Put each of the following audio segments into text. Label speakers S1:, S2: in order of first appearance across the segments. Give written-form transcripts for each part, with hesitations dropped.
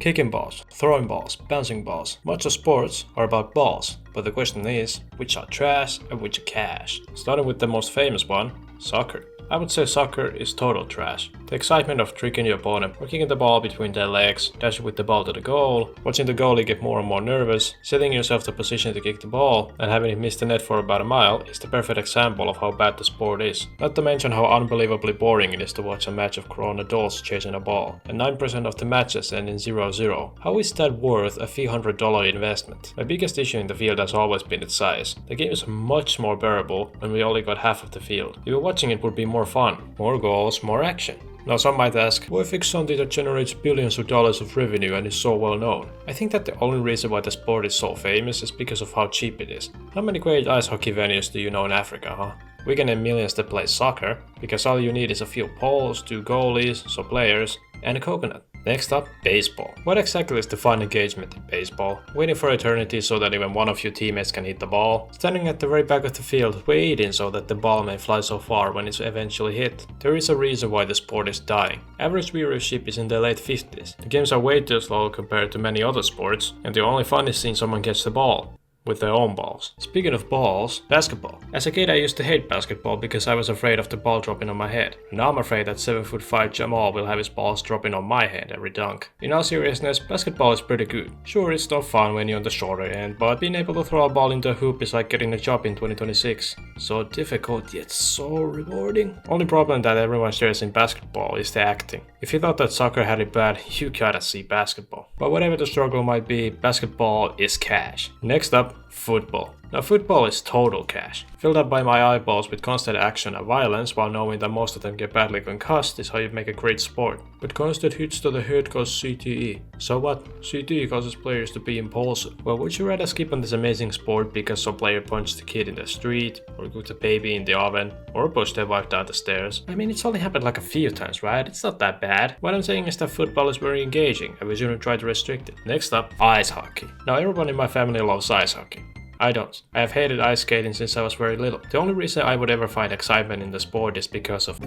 S1: Kicking balls, throwing balls, bouncing balls. Much of sports are about balls, but the question is, which are trash and which are cash? Starting with the most famous one, soccer. I would say soccer is total trash. The excitement of tricking your opponent or kicking the ball between their legs, dashing with the ball to the goal, watching the goalie get more and more nervous, setting yourself to position to kick the ball, and having it miss the net for about a mile is the perfect example of how bad the sport is. Not to mention how unbelievably boring it is to watch a match of grown adults chasing a ball, and 9% of the matches end in 0-0. How is that worth a few $100 investment? My biggest issue in the field has always been its size. The game is much more bearable when we only got half of the field. Even watching it would be more fun, more goals, more action. Now some might ask, why fix something that generates billions of dollars of revenue and is so well known? I think that the only reason why the sport is so famous is because of how cheap it is. How many great ice hockey venues do you know in Africa, huh? We can name millions that play soccer, because all you need is a few poles, 2 goalies, some players, and a coconut. Next up, baseball. What exactly is the fun engagement in baseball? Waiting for eternity so that even one of your teammates can hit the ball? Standing at the very back of the field, waiting so that the ball may fly so far when it's eventually hit? There is a reason why the sport is dying. Average viewership is in the late 50s. The games are way too slow compared to many other sports, and the only fun is seeing someone catch the ball with their own balls. Speaking of balls, basketball. As a kid I used to hate basketball because I was afraid of the ball dropping on my head. Now I'm afraid that 7'5" Jamal will have his balls dropping on my head every dunk. In all seriousness, basketball is pretty good. Sure, it's not fun when you're on the shorter end, but being able to throw a ball into a hoop is like getting a job in 2026. So difficult yet so rewarding. Only problem that everyone shares in basketball is the acting. If you thought that soccer had it bad, you gotta see basketball. But whatever the struggle might be, basketball is cash. Next up, football. Now football is total cash. Filled up by my eyeballs with constant action and violence while knowing that most of them get badly concussed is how you make a great sport. But constant hits to the head cause CTE. So what? CTE causes players to be impulsive. Well, would you rather skip on this amazing sport because some player punched a kid in the street, or cooked a baby in the oven, or pushed their wife down the stairs? I mean, it's only happened like a few times, right? It's not that bad. What I'm saying is that football is very engaging and we shouldn't try to restrict it. Next up, ice hockey. Now everyone in my family loves ice hockey. I don't. I have hated ice skating since I was very little. The only reason I would ever find excitement in the sport is because of...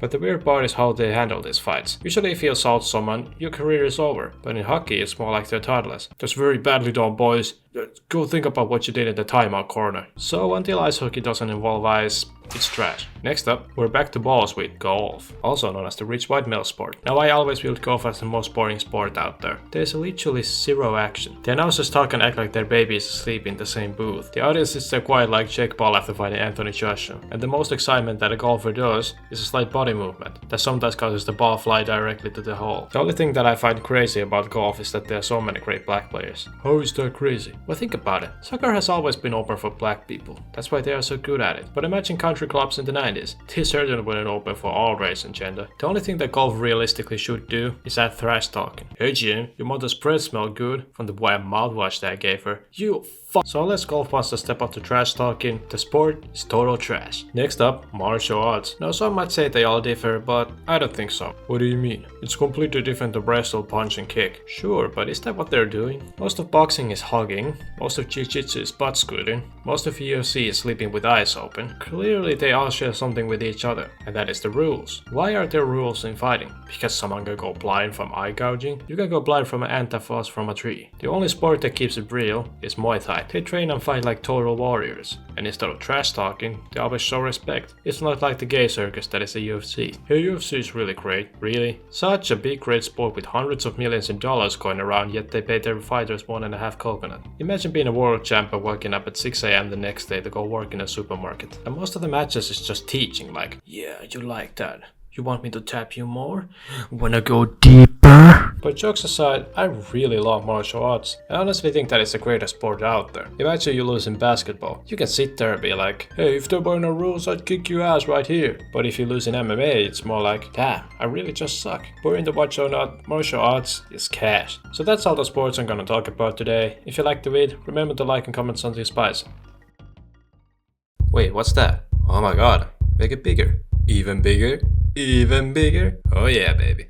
S1: But the weird part is how they handle these fights. Usually if you assault someone, your career is over. But in hockey it's more like they're toddlers. That's very badly done, boys. Go think about what you did in the timeout corner. So until ice hockey doesn't involve ice, it's trash. Next up, we're back to balls with golf, also known as the rich white male sport. Now I always viewed golf as the most boring sport out there. There's literally zero action. The announcers talk and act like their baby is asleep in the same booth. The audience sits there quiet like Jake Paul after fighting Anthony Joshua. And the most excitement that a golfer does is a slight body movement that sometimes causes the ball fly directly to the hole. The only thing that I find crazy about golf is that there are so many great black players. How is that crazy? Well, think about it. Soccer has always been open for black people. That's why they are so good at it. But imagine country clubs in the 90s. They certainly weren't open for all race and gender. The only thing that golf realistically should do is add trash talking. Hey Jim, your mother's breath smelled good from the white mouthwash that I gave her. You fuck. So unless golf wants to step up to trash talking, the sport is total trash. Next up, martial arts. Now some might say they all differ, but I don't think so. What do you mean? It's completely different to wrestle, punch and kick. Sure, but is that what they're doing? Most of boxing is hugging, most of jiu-jitsu is butt scooting, most of UFC is sleeping with eyes open. Clearly they all share something with each other, and that is the rules. Why are there rules in fighting? Because someone can go blind from eye gouging? You can go blind from an ant that falls from a tree. The only sport that keeps it real is Muay Thai. They train and fight like total warriors, and instead of trash talking, they always show respect. It's not like the gay circus that is the UFC. Hey, UFC is really great. Really? Such a big great sport with hundreds of millions in dollars going around, yet they pay their fighters 1.5 coconut. Imagine being a world champ and waking up at 6 AM the next day to go work in a supermarket. And most of the matches is just teaching, like, yeah, you like that. You want me to tap you more? Wanna go deeper? But jokes aside, I really love martial arts. I honestly think that it's the greatest sport out there. Imagine you lose in basketball. You can sit there and be like, hey, if there were no rules, I'd kick your ass right here. But if you lose in MMA, it's more like, damn, I really just suck. Boring to watch or not, martial arts is cash. So that's all the sports I'm gonna talk about today. If you liked the vid, remember to like and comment something spicy. Wait, what's that? Oh my god, make it bigger. Even bigger? Even bigger? Oh yeah, baby.